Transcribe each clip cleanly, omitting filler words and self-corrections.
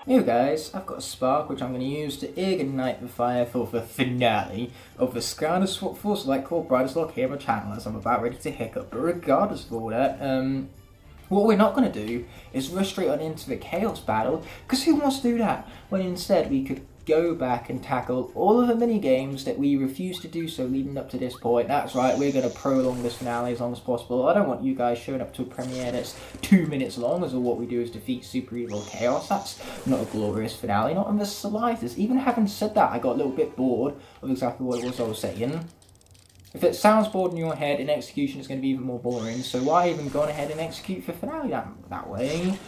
Yo guys, I've got a spark which I'm going to use to ignite the fire for the finale of the Skylanders Force Lightcore brightest Locke here on my channel as I'm about ready to hiccup. But regardless of all that, what we're not going to do is rush straight on into the Chaos battle, because who wants to do that when instead we could go back and tackle all of the mini games that we refused to do so leading up to this point. That's right, we're going to prolong this finale as long as possible. I don't want you guys showing up to a premiere that's 2 minutes long, as all what we do is defeat Super Evil Chaos. That's not a glorious finale, not in the slightest. Even having said that, I got a little bit bored of exactly what it was I was saying. If it sounds bored in your head, in execution it's going to be even more boring, so why even go on ahead and execute the finale that way?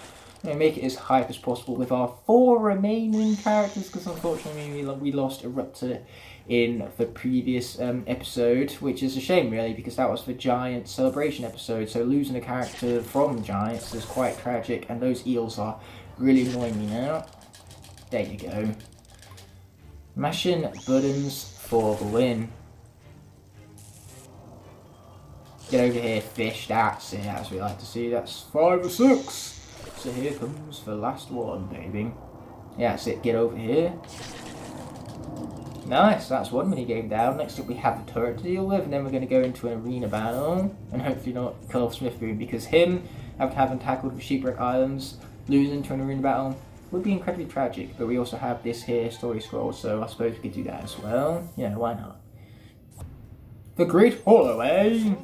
Make it as hype as possible with our 4 remaining characters, because unfortunately we lost Eruptor in the previous episode, which is a shame really, because that was the Giant celebration episode, so losing a character from Giants is quite tragic, and those eels are really annoying me now. There you go. Mashing buttons for the win. Get over here, fish, that's it, as we like to see, that's 5 or 6. So here comes the last one, baby. Yeah, that's it, get over here. Nice, that's one mini game down. Next up we have the turret to deal with, and then we're going to go into an arena battle. And hopefully not kill off Smithboom, because him, after having tackled the Shipwreck Islands, losing to an arena battle would be incredibly tragic. But we also have this here story scroll, so I suppose we could do that as well. Yeah, why not? The Great Holloway!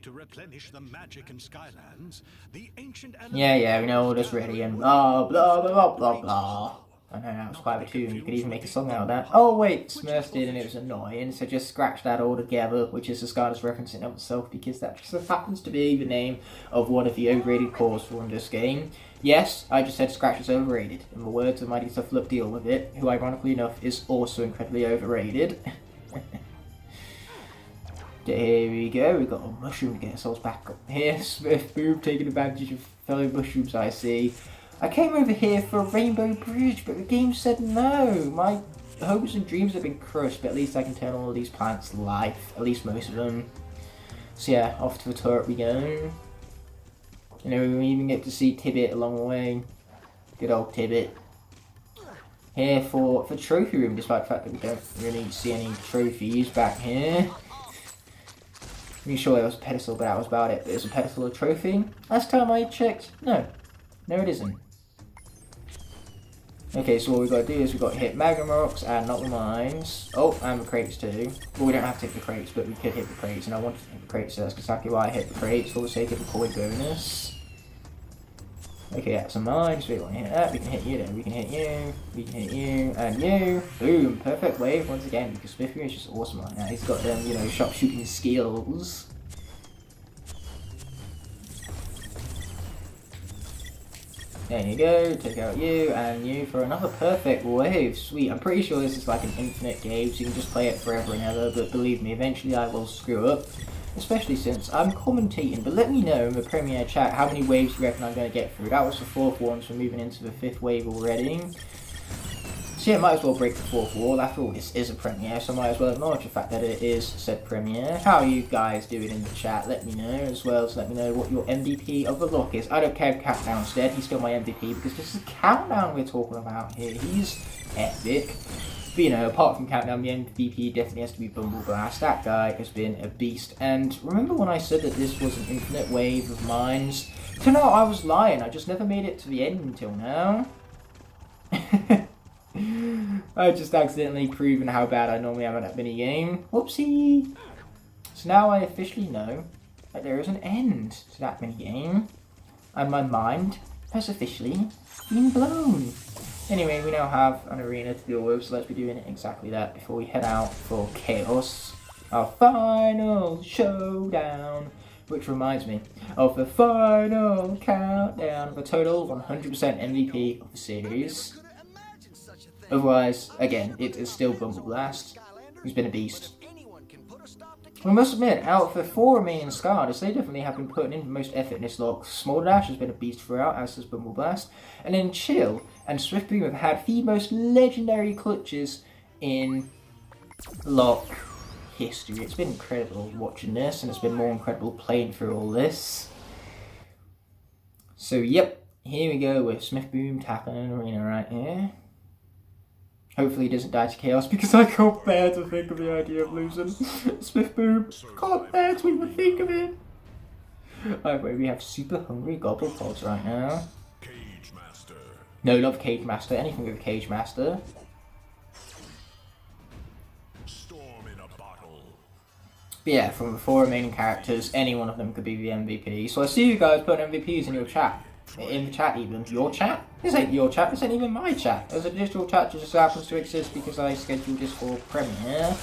To replenish the magic in Skylands, the ancient yeah, we know all this ready and blah blah blah blah blah. I know that was quite a tune. You could even make a song out of that. Oh wait, Smurfs did and it was annoying, so just scratch that all together, which is the Skylanders reference in of itself, because that just happens to be the name of one of the overrated cores from this game. Yes, I just said Scratch is overrated. In the words of Mighty Tough Luck Deal With It, who ironically enough is also incredibly overrated. Here we go, we've got a mushroom to get ourselves back up here. Smithboom taking advantage of fellow mushrooms, I see. I came over here for a rainbow bridge, but the game said no. My hopes and dreams have been crushed, but at least I can turn all of these plants life, at least most of them. So yeah, off to the turret we go. You know, we even get to see Tibbet along the way. Good old Tibbet. Here for trophy room, despite the fact that we don't really see any trophies back here. I'm sure there was a pedestal, but that was about it. There's a pedestal, a trophy. Last time I checked, no it isn't. Okay, so what we've got to do is we've got to hit Magnum Rocks and not the mines. Oh, and the crates too. Well, we don't have to hit the crates, but we could hit the crates, and I wanted to hit the crates, so that's exactly why I hit the crates, for the sake of the point bonus. Okay, that's a mine, so we want to hit that. We can hit you, then we can hit you, we can hit you, and you. Boom, perfect wave once again, because Smithboom is just awesome right now. He's got them, you know, sharpshooting skills. There you go, take out you and you for another perfect wave. Sweet, I'm pretty sure this is like an infinite game, so you can just play it forever and ever, but believe me, eventually I will screw up. Especially since I'm commentating, but let me know in the premiere chat how many waves you reckon I'm going to get through. That was the 4th one, so we're moving into the 5th wave already. So yeah, might as well break the 4th wall. After all, this is a premiere, so I might as well acknowledge the fact that it is said premiere. How are you guys doing in the chat? Let me know, as well as let me know what your MVP of the Locke is. I don't care if Countdown's dead, he's still my MVP, because this is Countdown we're talking about here. He's epic. But you know, apart from Countdown, the MVP definitely has to be Bumble Blast. That guy has been a beast. And remember when I said that this was an infinite wave of mines? Turns out I was lying. I just never made it to the end until now. I just accidentally proven how bad I normally am at that mini game. Whoopsie! So now I officially know that there is an end to that mini game, and my mind has officially been blown. Anyway, we now have an arena to deal with, so let's be doing exactly that before we head out for Chaos, our final showdown. Which reminds me of the final countdown of a total 100% MVP of the series. Otherwise, again, it is still Bumble Blast, who's been a beast. I must admit, out of the 4 remaining Skylanders, they definitely have been putting in the most effort in this Locke. Small Dash has been a beast throughout, as has Bumble Blast. And then Chill and Swiftboom have had the most legendary clutches in Locke history. It's been incredible watching this, and it's been more incredible playing through all this. So, yep, here we go with Smith Boom tackling an arena right here. Hopefully he doesn't die to chaos because I can't bear to think of the idea of losing Smith Boom. Can't bear to even think of it. Alright, we have super hungry Gobblepods right now. Cage Master. No, not Cage Master. Anything with Cage Master. Storm in a bottle. But yeah, from the 4 remaining characters, any one of them could be the MVP. So I see you guys putting MVPs in your chat. In the chat even. Your chat? This ain't your chat, this ain't even my chat. There's a digital chat that just happens to exist because I scheduled this for Premiere.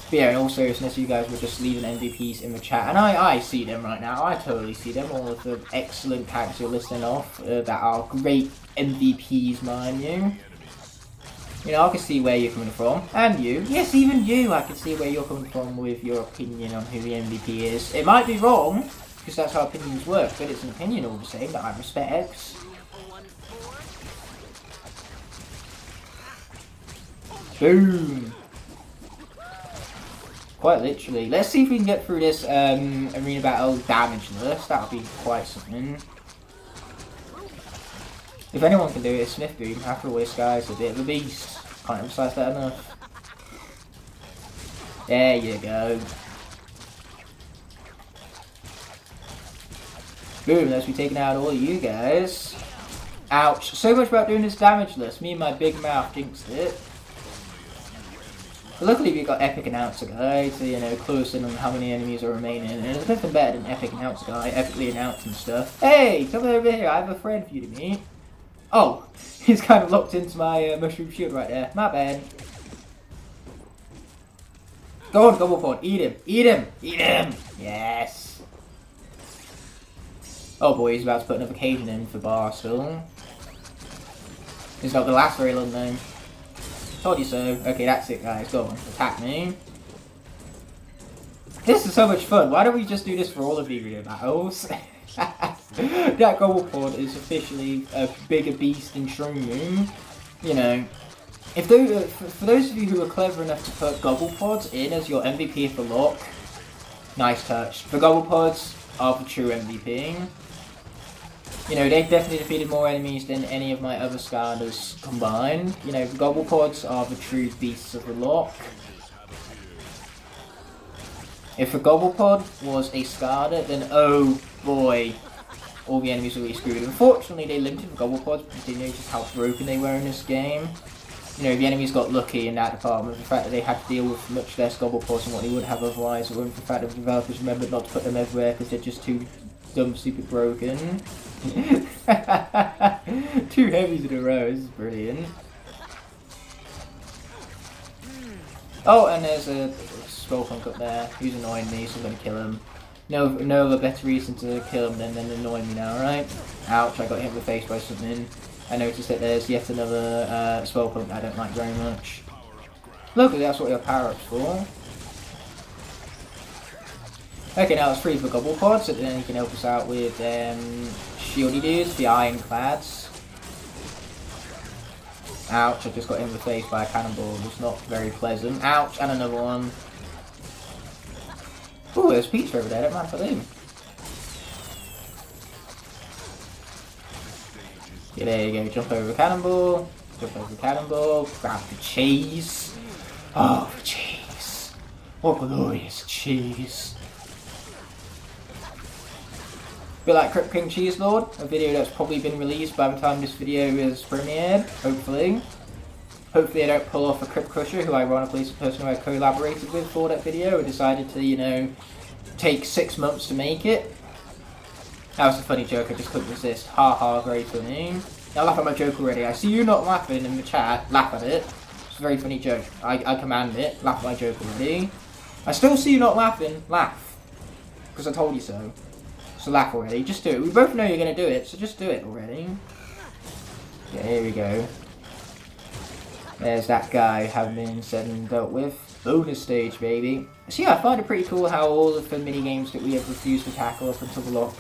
But yeah, in all seriousness, you guys were just leaving MVPs in the chat. And I see them right now, I totally see them. All of the excellent characters you're listing off that are great MVPs, mind you. You know, I can see where you're coming from. And you. Yes, even you, I can see where you're coming from with your opinion on who the MVP is. It might be wrong, because that's how opinions work, but it's an opinion all the same that I respect. Boom! Quite literally. Let's see if we can get through this arena battle damageless. That'll be quite something. If anyone can do it, it's Smith Boom. After all, this guy's a bit of a beast. Can't emphasize that enough. There you go. Boom, let's be taking out all of you guys. Ouch. So much about doing this damageless. Me and my big mouth jinxed it. But luckily we got Epic Announcer Guy to, you know, clue us in on how many enemies are remaining. And there's nothing better than Epic Announcer Guy, epically announcing stuff. Hey, come over here, I have a friend for you to meet. Oh, he's kind of locked into my mushroom shield right there. My bad. Go on, Gobblepod, eat him, eat him, eat him! Yes! Oh boy, he's about to put another Cajun in for Barstool. He's not gonna last very long though. Told you so. Okay, that's it guys, go on, attack me. This is so much fun, why don't we just do this for all of the video battles? That Gobblepod is officially a bigger beast than Shroom. You know, if those, for those of you who are clever enough to put Gobblepods in as your MVP for Locke, nice touch. The Gobblepods are the true MVP. You know, they've definitely defeated more enemies than any of my other Skylanders combined. You know, the Gobblepods are the true beasts of the Locke. If a Gobblepod was a Skylander, then oh boy, all the enemies will be screwed. Unfortunately, they limited the Gobblepods because they noticed how broken they were in this game. You know, the enemies got lucky in that department. The fact that they had to deal with much less Gobblepods than what they would have otherwise, or the fact that the developers remembered not to put them everywhere because they're just too dumb, stupid, broken. 2 heavies in a row, this is brilliant. Oh, and there's a Skullpunk up there who's annoying me, so I'm gonna kill him. No other better reason to kill him than annoying me now, right? Ouch, I got hit in the face by something. I noticed that there's yet another Skullpunk I don't like very much. Luckily, that's what your power-up's for. Okay, now it's free for Gobblepod, so then he can help us out with shieldy dudes, the Ironclads. Ouch, I just got hit in the face by a cannonball, it's not very pleasant. Ouch, and another one. Ooh, there's pizza over there, don't mind for them. Yeah, there you go, jump over the cannonball, grab the cheese. Oh, the cheese. What glorious cheese. Bit like Crypt King Cheese Lord, a video that's probably been released by the time this video is premiered, hopefully. Hopefully I don't pull off a Crypt Crusher, who ironically is the person who I collaborated with for that video, and decided to, you know, take 6 months to make it. That was a funny joke, I just couldn't resist. Ha ha, very funny. Now laugh at my joke already. I see you not laughing in the chat, laugh at it. It's a very funny joke. I command it, laugh at my joke already. I still see you not laughing, laugh. Because I told you so. So laugh already, just do it. We both know you're going to do it, so just do it already. Yeah, here we go. There's that guy having been said and dealt with. Bonus stage, baby. So yeah, I find it pretty cool how all of the mini games that we have refused to tackle up until the Locke,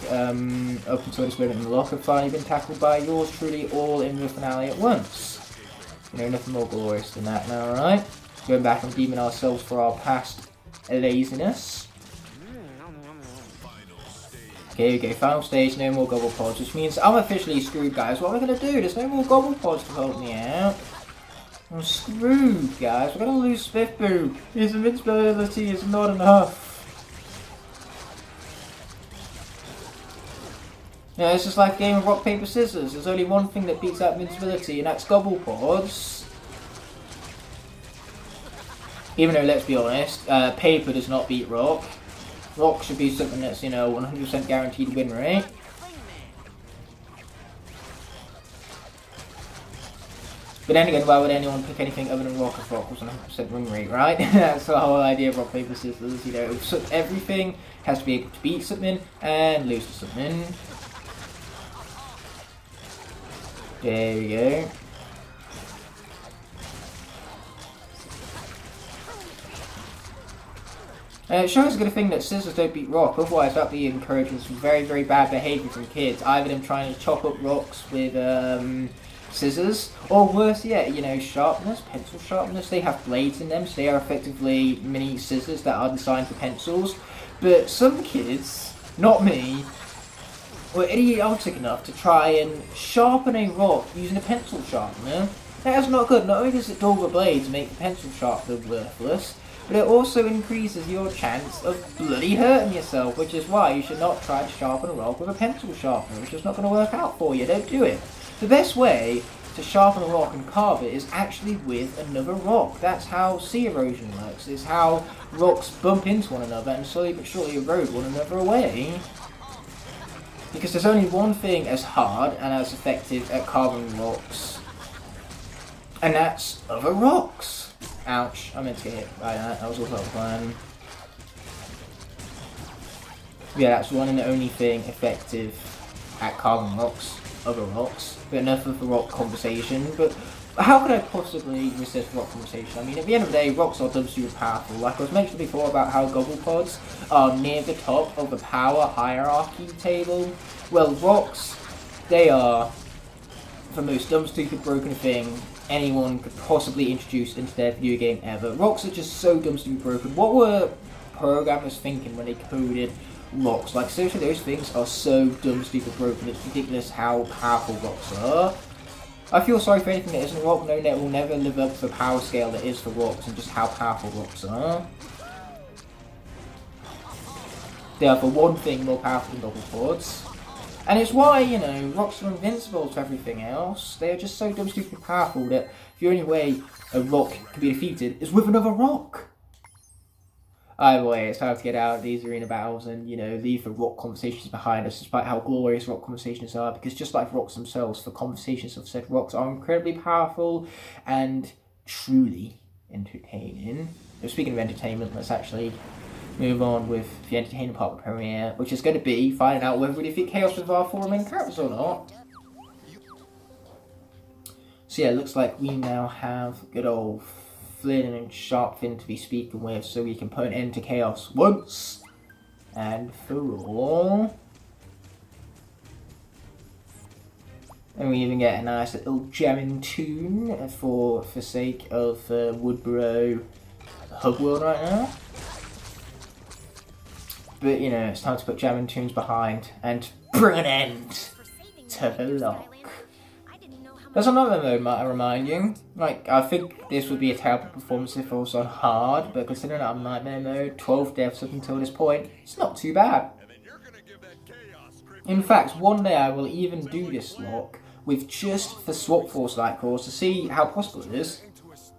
up until this moment in the Locke have finally been tackled by yours truly, all in the finale at once. You know, nothing more glorious than that now, right? Going back and redeeming ourselves for our past laziness. Okay, we go. Final stage, no more gobble pods, which means I'm officially screwed, guys. What am I going to do? There's no more gobble pods to help me out. I'm screwed, guys. We're going to lose Spiff Boo. His invincibility is not enough. Yeah, it's just like a game of rock, paper, scissors. There's only one thing that beats out invincibility, and that's gobble pods. Even though, let's be honest, paper does not beat rock. Rock should be something that's, 100% guaranteed win rate. But then again, why would anyone pick anything other than rock if rock was 100% win rate, right? That's the whole idea of rock, paper, scissors, So everything has to be able to beat something and lose to something. There we go. It shows a good thing that scissors don't beat rock, otherwise that would be encouraging some very, very bad behaviour from kids. Either them trying to chop up rocks with scissors, or worse yet, sharpness, pencil sharpness. They have blades in them, so they are effectively mini scissors that are designed for pencils. But some kids, not me, were idiotic enough to try and sharpen a rock using a pencil sharpener. That is not good. Not only does it dull the blades and make the pencil sharpener worthless, but it also increases your chance of bloody hurting yourself, which is why you should not try to sharpen a rock with a pencil sharpener. It's just not going to work out for you. Don't do it. The best way to sharpen a rock and carve it is actually with another rock. That's how sea erosion works. It's how rocks bump into one another and slowly but surely erode one another away. Because there's only one thing as hard and as effective at carving rocks, and that's other rocks. Ouch, I meant to get hit by that. That was also a plan. Yeah, that's one and the only thing effective at carving rocks, other rocks. But enough of the rock conversation. But how could I possibly resist rock conversation? I mean, at the end of the day, rocks are dumb super powerful. Like I was mentioning before about how gobble pods are near the top of the power hierarchy table. Well, rocks, they are the most dumb, stupid, broken thing anyone could possibly introduce into their video game ever. Rocks are just so dumb, stupid, broken. What were programmers thinking when they coded rocks? Like, seriously, those things are so dumb, stupid, broken. It's ridiculous how powerful rocks are. I feel sorry for anything that isn't rock. No, that will never live up to the power scale that is for rocks and just how powerful rocks are. They are, for one thing, more powerful than gobble pods. And it's why, rocks are invincible to everything else. They are just so dumb, stupid, powerful that the only way a rock can be defeated is with another rock. Either way, it's time to get out of these arena battles and, leave the rock conversations behind us, despite how glorious rock conversations are, because just like rocks themselves, the conversations of said rocks are incredibly powerful and truly entertaining. So speaking of entertainment, let's actually move on with the entertaining part of the premiere, which is going to be finding out whether we defeat Chaos with our 4 main characters or not. So yeah, it looks like we now have good old Flynn and Sharpfin to be speaking with, so we can put an end to Chaos once and for all. And we even get a nice little jamming tune for sake of Woodborough Hub World right now. But, it's time to put jamming tunes behind and bring an end to the Locke. There's another mode, might I remind you. Like, I think this would be a terrible performance if it was on hard, but considering I'm Nightmare mode, 12 deaths up until this point, it's not too bad. In fact, one day I will even do this Locke with just the Swap Force Lightcore to see how possible it is.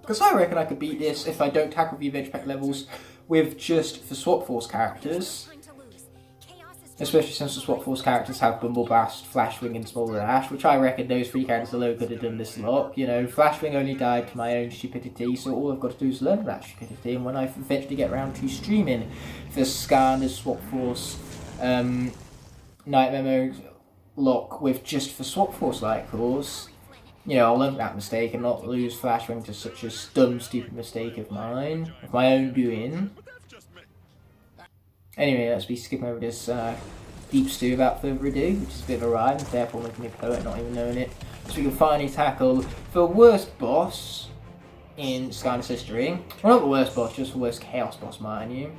Because I reckon I could beat this if I don't tackle the Adventure Pack levels with just the Swap Force characters. Especially since the Swap Force characters have Bumbleblast, Flashwing and Smolder Ash, which I reckon those 3 characters alone could have done this Locke. Flashwing only died to my own stupidity, so all I've got to do is learn that stupidity, and when I eventually get around to streaming the Skylanders Swap Force Nightmare mode Locke with just the Swap Force Lightcores, I'll learn that mistake and not lose Flashwing to such a dumb, stupid mistake of mine, of my own doing. Anyway, let's be skipping over this deep stew without further ado, which is a bit of a rhyme, therefore making me a poet, not even knowing it. So we can finally tackle the worst boss in Skylanders history. Well, not the worst boss, just the worst Chaos boss, mind you.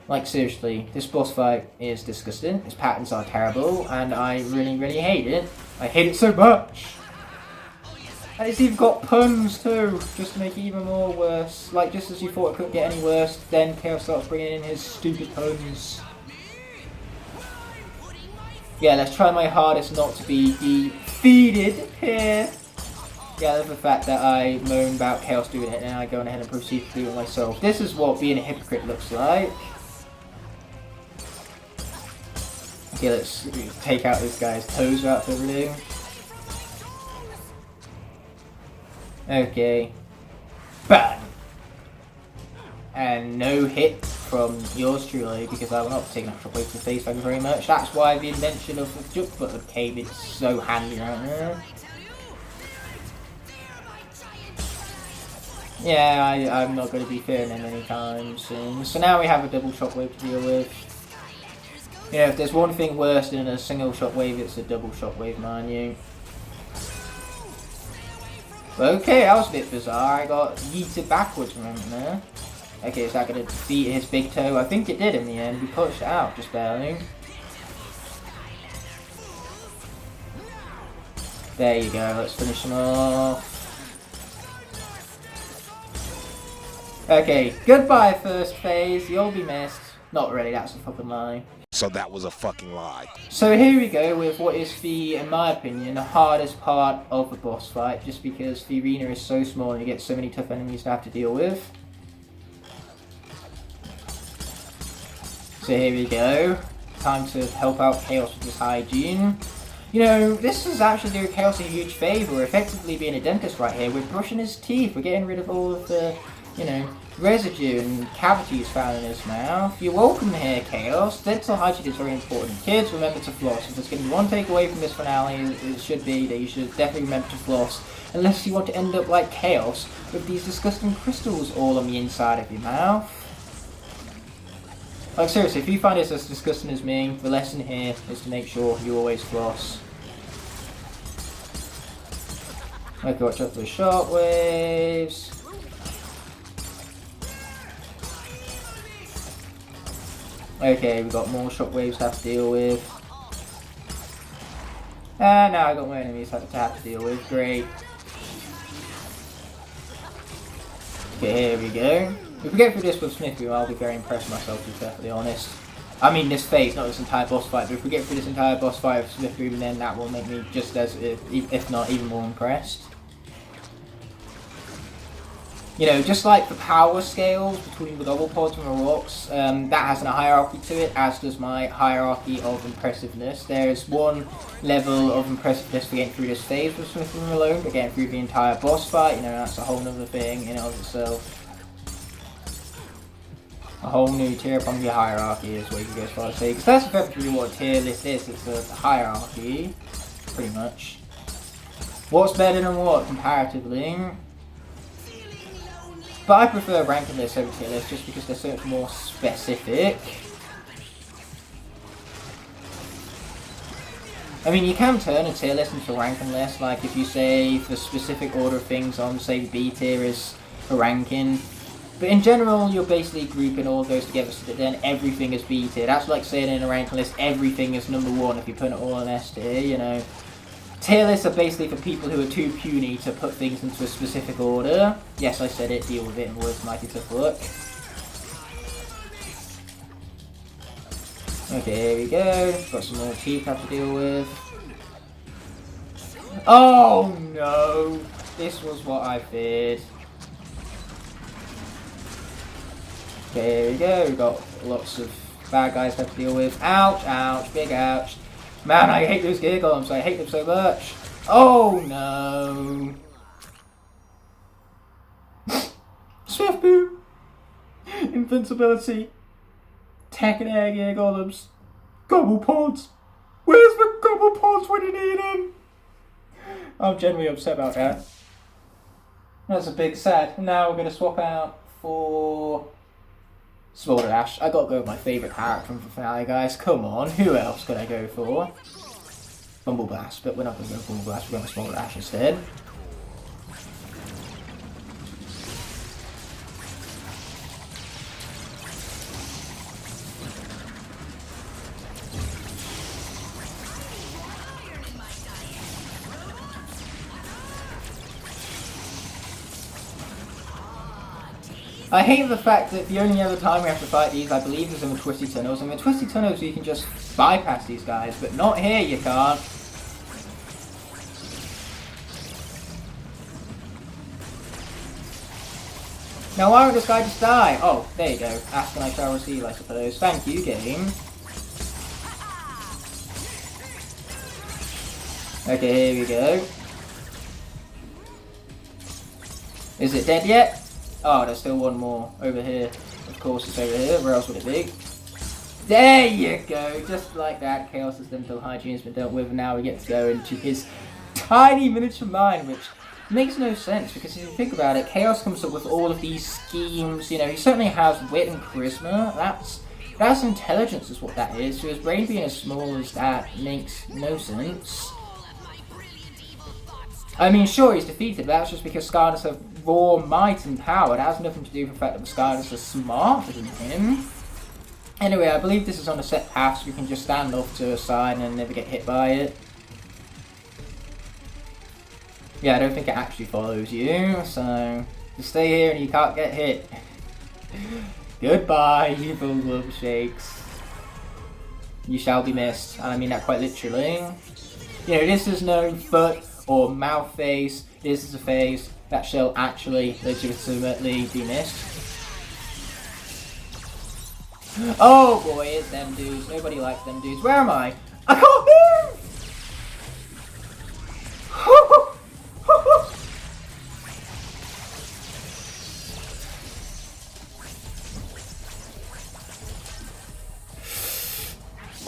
Like, seriously, this boss fight is disgusting, its patterns are terrible, and I really, really hate it. I hate it so much! And it's even got puns too, just to make it even more worse. Like, just as you thought it couldn't get any worse, then Chaos starts bringing in his stupid puns. Yeah, let's try my hardest not to be defeated here. Yeah, I love the fact that I moan about Chaos doing it and I go ahead and proceed to do it myself. This is what being a hypocrite looks like. Okay, let's take out this guy's toes out of everything. Okay. Bang! And no hit from yours truly, because I will not be taking that shockwave to the face, thank you very much. That's why the invention of the jump button came in so handy right now. Yeah, I'm not going to be fearing them anytime soon. So now we have a double shockwave to deal with. You know, if there's one thing worse than a single shockwave, it's a double shockwave, mind you. Okay, that was a bit bizarre. I got yeeted backwards from him there. Okay, is that going to defeat his big toe? I think it did in the end. We pushed it out, just barely. There you go, let's finish him off. Okay, goodbye first phase, you'll be missed. Not really, that's a fucking lie. So that was a fucking lie. So here we go with what is in my opinion, the hardest part of the boss fight, just because the arena is so small and you get so many tough enemies to have to deal with. So here we go. Time to help out Chaos with his hygiene. You know, this is actually doing Chaos a huge favour. We're effectively being a dentist right here. We're brushing his teeth. We're getting rid of all of the, you know, residue and cavities found in his mouth. You're welcome here, Chaos. Dental hygiene is very important. Kids, remember to floss. If there's going to be one takeaway from this finale, it should be that you should definitely remember to floss. Unless you want to end up like Chaos, with these disgusting crystals all on the inside of your mouth. Like, seriously, if you find this as disgusting as me, the lesson here is to make sure you always floss. Okay, watch out for the shockwaves. Okay, we've got more shockwaves to have to deal with. And now I've got more enemies to have to deal with. Great. Okay, here we go. If we get through this with Smith, I'll be very impressed with myself, to be perfectly honest. I mean this phase, not this entire boss fight, but if we get through this entire boss fight with Smith, then that will make me just as, if not even more impressed. You know, just like the power scales between the double pods and the rocks, that has a hierarchy to it, as does my hierarchy of impressiveness. There's one level of impressiveness for getting through this phase with Smith alone, but getting through the entire boss fight, you know, that's a whole other thing in and of itself. A whole new tier upon the hierarchy is what you can go as far as say, because that's effectively what a tier list is. It's a hierarchy, pretty much. What's better than what, comparatively? But I prefer ranking lists over tier lists just because they're so much more specific. I mean, you can turn a tier list into a ranking list, like if you say the specific order of things on, say, B tier is a ranking. But in general, you're basically grouping all of those together so that then everything is B tier. That's like saying in a ranking list, everything is number 1 if you put it all in S tier, you know. Tier lists are basically for people who are too puny to put things into a specific order. Yes, I said it, deal with it in words mighty tough look. Okay, here we go. Got some more teeth to have to deal with. Oh no! This was what I feared. Okay, here we go. We've got lots of bad guys to have to deal with. Ouch, ouch, big ouch. Man, I hate those gear golems. I hate them so much. Oh no. Swift boom. Invincibility. Tekken air gear golems. Gobble pods. Where's the gobble pods when you need them? I'm genuinely upset about that. That's a big sad. Now we're going to swap out for Smolder Ash. I gotta go with my favourite character from the finale, guys. Come on, who else could I go for? Bumble Blast, but we're not going to go for Bumble Blast, we're going for Smolder Ash instead. I hate the fact that the only other time we have to fight these, I believe, is in the Twisty Tunnels. In the Twisty Tunnels, you can just bypass these guys, but not here, you can't. Now, why would this guy just die? Oh, there you go. Ask and I shall receive, I suppose. Thank you, game. Okay, here we go. Is it dead yet? Oh, there's still one more over here. Of course it's over here. Where else would it be? There you go. Just like that. Chaos's dental hygiene has been dealt with, and now we get to go into his tiny miniature mind, which makes no sense, because if you think about it, Chaos comes up with all of these schemes. You know, he certainly has wit and charisma. That's intelligence is what that is. So his brain being as small as that makes no sense. I mean, sure, he's defeated, but that's just because Skylanders have raw might and power. It has nothing to do with the fact that the Skylanders are smarter than him. Anyway, I believe this is on a set path, so we can just stand off to the side and never get hit by it. Yeah, I don't think it actually follows you, so just stay here and you can't get hit. Goodbye, evil love shakes. You shall be missed, and I mean that quite literally. You know, this is no foot or mouth face. This is a face that shall actually legitimately be missed. Oh boy, it's them dudes. Nobody likes them dudes. Where am I? I can't move!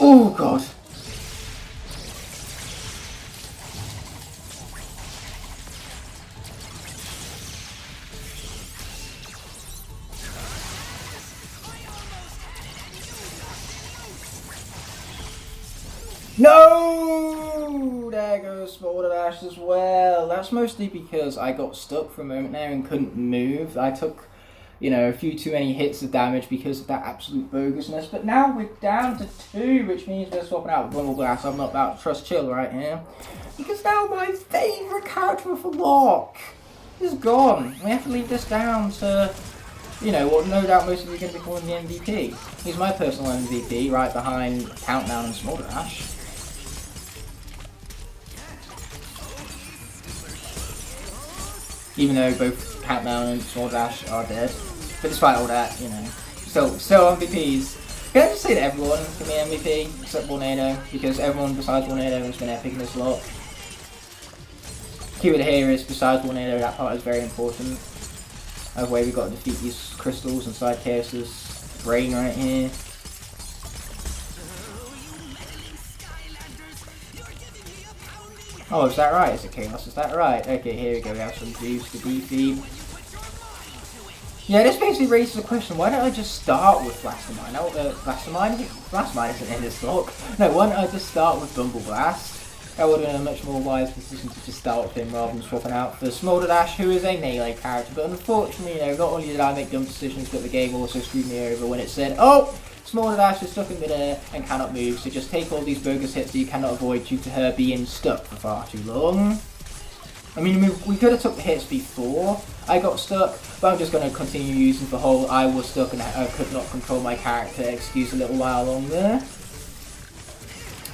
Oh god. No! There goes Smolder Dash as well. That's mostly because I got stuck for a moment there and couldn't move. I took, you know, a few too many hits of damage because of that absolute bogusness. But now we're down to 2, which means we're swapping out with Bumble Blast. I'm not about to trust Chill right here. Because now my favourite character for Locke is gone. We have to leave this down to, you know, what no doubt most of you are going to be calling the MVP. He's my personal MVP, right behind Countdown and Smolder Dash. Even though both Countdown and Smolder Dash are dead. But despite all that, you know, still MVPs. Can I just say that everyone can be MVP except Tornado, because everyone besides Tornado has been epic in this lot. Keyword here is besides Tornado, that part is very important. Either way, we've got to defeat these crystals inside Chaos's brain right here. Oh, is that right? Is it Chaos? Is that right? Okay, here we go. We have some juice to defeat. Yeah, this basically raises the question, why don't I just start with Blastamine? No, Blastamine isn't in this look. No, why don't I just start with Bumble Blast? That would have been a much more wise decision to just start with him rather than swapping out for Smolder Dash, who is a melee character. But unfortunately, you know, not only did I make dumb decisions, but the game also screwed me over when it said, oh, Smolder Dash is stuck in midair and cannot move, so just take all these bogus hits that you cannot avoid due to her being stuck for far too long. I mean, we could have took the hits before I got stuck, but I'm just going to continue using the whole I was stuck and I could not control my character excuse a little while longer.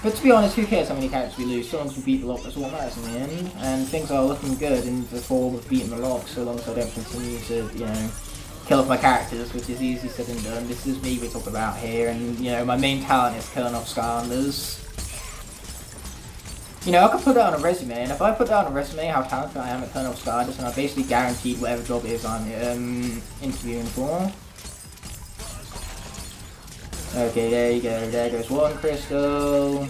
But to be honest, who cares how many characters we lose, so long as we beat the Locke, that's what matters in the end. And things are looking good in the form of beating the Locke, so long as I don't continue to, you know, kill off my characters, which is easy said and done. This is me we talk about here, and, you know, my main talent is killing off Skylanders. You know, I could put that on a resume, and if I put that on a resume, how talented I am at killing off Skylanders, and I basically guaranteed whatever job it is I'm interviewing for. Okay, there you go. There goes one crystal.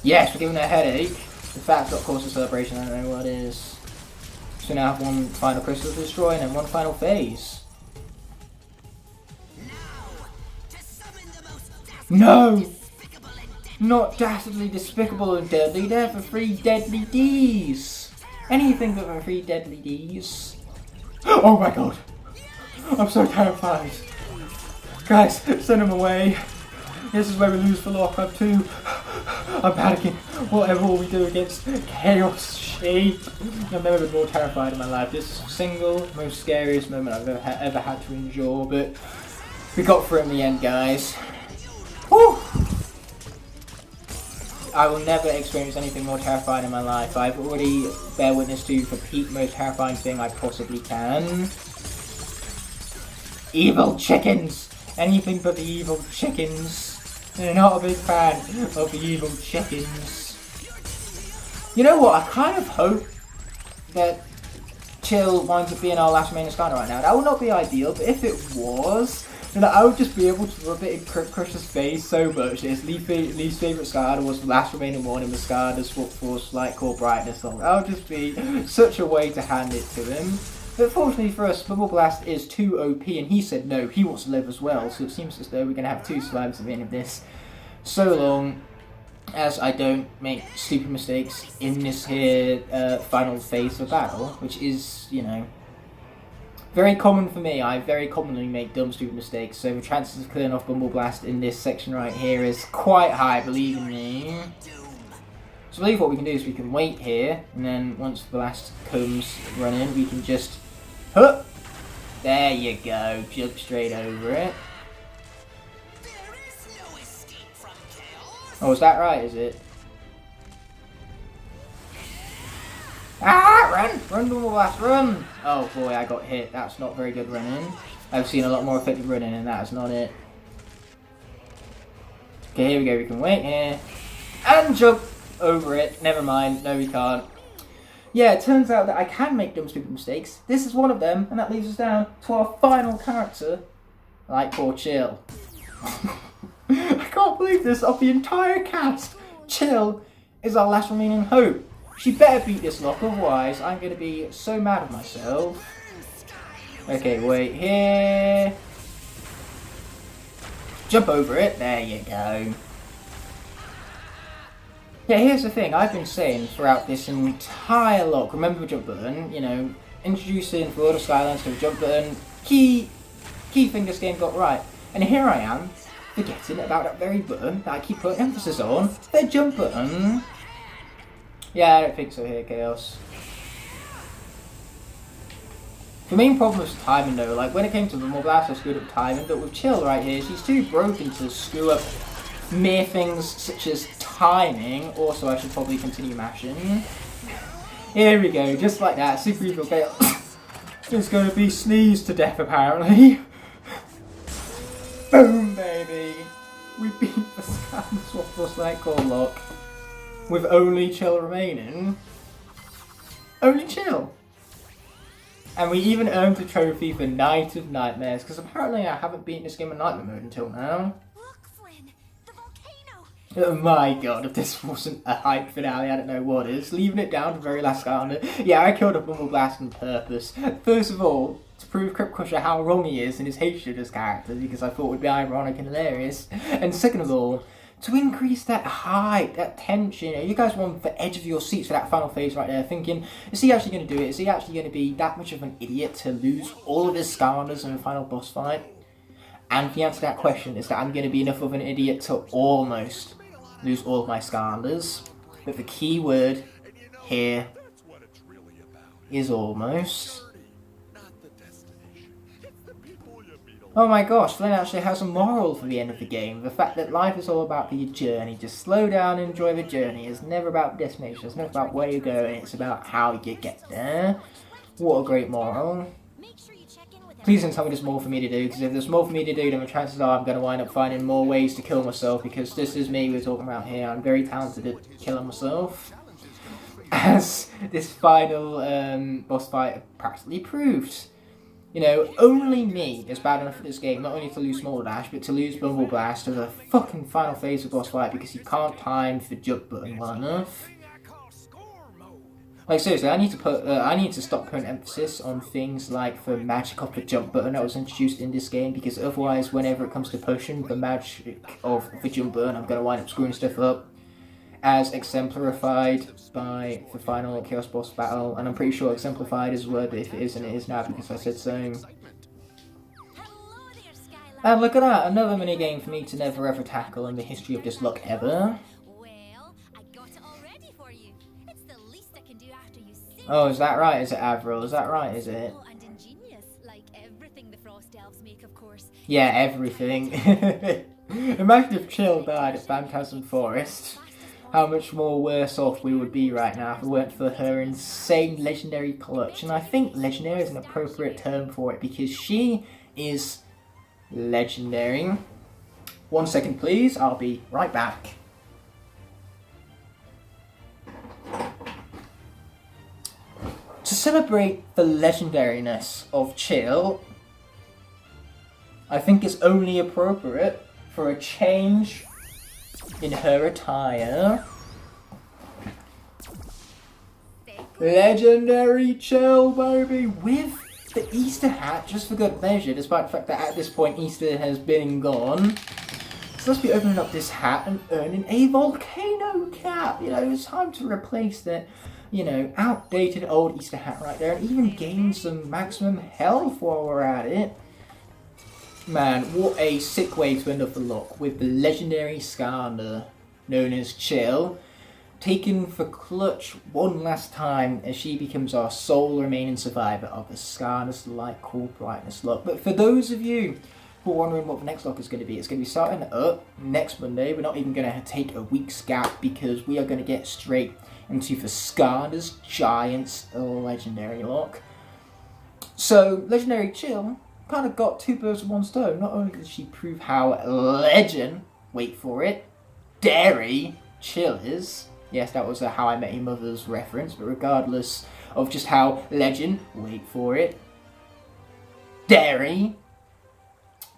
Yes, we're giving her a headache. The fact got cause of celebration, I don't know what it is. So now have one final crystal to destroy and then one final phase. No! Not dastardly, despicable and deadly. They're for 3 deadly Ds. Anything but for 3 deadly Ds. Oh my god! I'm so terrified. Guys, send him away. This is where we lose for Locke. I'm too I'm panicking. Whatever will we do against Chaos Shape? I've never been more terrified in my life. This single most scariest moment I've ever had to endure, but we got through it in the end, guys. Woo! I will never experience anything more terrifying in my life. I've already bear witness to the peak most terrifying thing I possibly can. Evil chickens! Anything but the evil chickens. I'm not a big fan of the evil chickens. You know what? I kind of hope that Chill winds up being our last main Skylander right now. That would not be ideal, but if it was, then I would just be able to rub it in Crush's face so much that his least favourite Skylander was the last remaining one in the Skylanders Force Lightcore Brightness song. That would just be such a way to hand it to him. But fortunately for us, Bubble Blast is too OP, and he said no, he wants to live as well, so it seems as though we're going to have two survivors at the end of this. So long as I don't make stupid mistakes in this here final phase of battle, which is, you know, very common for me. I very commonly make dumb, stupid mistakes, so the chances of clearing off Bumble Blast in this section right here is quite high, believe me. So I believe what we can do is we can wait here, and then once the blast comes running, we can just... Huh! There you go, jump straight over it. Oh, is that right, is it? Ah, run! Run, Bumble Blast, run! Oh boy, I got hit. That's not very good running. I've seen a lot more effective running, and that is not it. Okay, here we go. We can wait here. And jump over it. Never mind. No, we can't. Yeah, it turns out that I can make dumb, stupid mistakes. This is one of them, and that leaves us down to our final character, Lightcore Chill. I can't believe this. Of the entire cast, Chill is our last remaining hope. She better beat this Locke, otherwise I'm going to be so mad at myself. Okay, wait here. Jump over it. There you go. Yeah, here's the thing. I've been saying throughout this entire Locke, remember the jump button, you know, introducing for all the Skylanders to the jump button, key thing this game got right. And here I am, forgetting about that very button that I keep putting emphasis on, the jump button. Yeah, I don't think so here, Chaos. The main problem is timing though, like when it came to the Blast I screwed up timing, but with Chill right here, she's too broken to screw up mere things such as timing. Also, I should probably continue mashing. Here we go, just like that, Super Evil Chaos is going to be sneezed to death apparently. Boom, baby! We beat the Skylanders Force Lightcore Locke with only Chill remaining. Only Chill! And we even earned the trophy for Night of Nightmares, because apparently I haven't beaten this game in Nightmare mode until now. Look, Flynn, the volcano. Oh my god, if this wasn't a hype finale, I don't know what is. Leaving it down to the very last Skylander. Yeah, I killed a Bumble Blast on purpose. First of all, to prove Crypt Crusher how wrong he is in his hatred of his character, because I thought it would be ironic and hilarious. And second of all, to increase that hype, that tension. You know, you guys were on the edge of your seats for that final phase right there, thinking, is he actually going to do it? Is he actually going to be that much of an idiot to lose all of his Skylanders in the final boss fight? And the answer to that question is that I'm going to be enough of an idiot to almost lose all of my Skylanders. But the key word here is almost. Oh my gosh, Flynn actually has a moral for the end of the game. The fact that life is all about the journey. Just slow down and enjoy the journey. It's never about destination. It's never about where you're going. It's about how you get there. What a great moral. Please don't tell me there's more for me to do, because if there's more for me to do, then the chances are I'm going to wind up finding more ways to kill myself, because this is me we're talking about here. I'm very talented at killing myself. As this final boss fight practically proved. You know, only me is bad enough at this game, not only to lose Small Dash, but to lose Bumble Blast to the fucking final phase of boss fight because he can't time the jump button well enough. Like seriously, I need to stop putting emphasis on things like the magic of the jump button that was introduced in this game, because otherwise, whenever it comes to pushing the magic of the jump button, I'm gonna wind up screwing stuff up. As exemplified by the final Chaos Boss battle, and I'm pretty sure exemplified is a word, but if it isn't, it is now because I said so. And look at that, another minigame for me to never ever tackle in the history of this Locke ever. Well, Oh, is that right? Is it Avril? Is that right? Is it? And ingenious, like everything the Frost Elves make, of course. Yeah, everything. Imagine if Chill died at Phantasm Forest. How much more worse off we would be right now if it weren't for her insane legendary clutch. And I think legendary is an appropriate term for it because she is legendary. 1 second, please. I'll be right back. To celebrate the legendariness of Chill, I think it's only appropriate for a change in her attire. Legendary Chill, baby, with the Easter hat, just for good measure, despite the fact that at this point Easter has been gone. So let's be opening up this hat and earning a volcano cap. You know, it's time to replace that, you know, outdated old Easter hat right there and even gain some maximum health while we're at it. Man, what a sick way to end off the lock with the legendary Skylander, known as Chill, taken for clutch one last time as she becomes our sole remaining survivor of the Skylanders Lightcore Brightness lock. But for those of you who are wondering what the next lock is going to be, it's going to be starting up next Monday. We're not even going to take a week's gap because we are going to get straight into the Skylanders Giants Legendary lock. So, Legendary Chill kind of got two birds with one stone. Not only did she prove how legend, wait for it, dairy Chill is. Yes, that was a How I Met Your Mother's reference, but regardless of just how legend, wait for it, dairy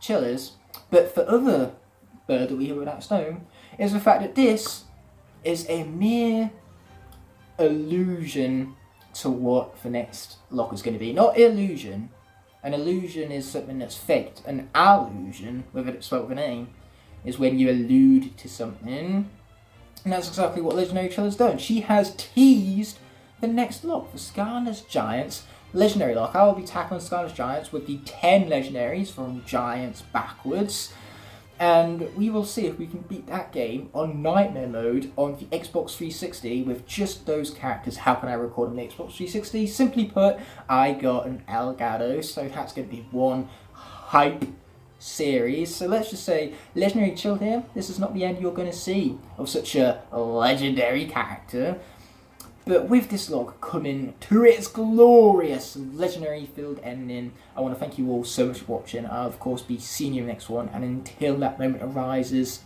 Chill is. But for other bird that we hear without stone is the fact that this is a mere allusion to what the next lock is going to be. Not illusion. An illusion is something that's faked. An allusion, whether it's spelled with an A, is when you allude to something. And that's exactly what Legendary Chill has done. She has teased the next lock, the Skylanders Giants Legendary lock. I will be tackling Skylanders Giants with the 10 legendaries from Giants backwards. And we will see if we can beat that game on Nightmare Mode on the Xbox 360 with just those characters. How can I record on the Xbox 360? Simply put, I got an Elgato, so that's going to be one hype series. So let's just say, Legendary Chill here, this is not the end you're going to see of such a legendary character. But with this log coming to its glorious legendary filled ending, I want to thank you all so much for watching. I'll of course be seeing you in the next one, and until that moment arises,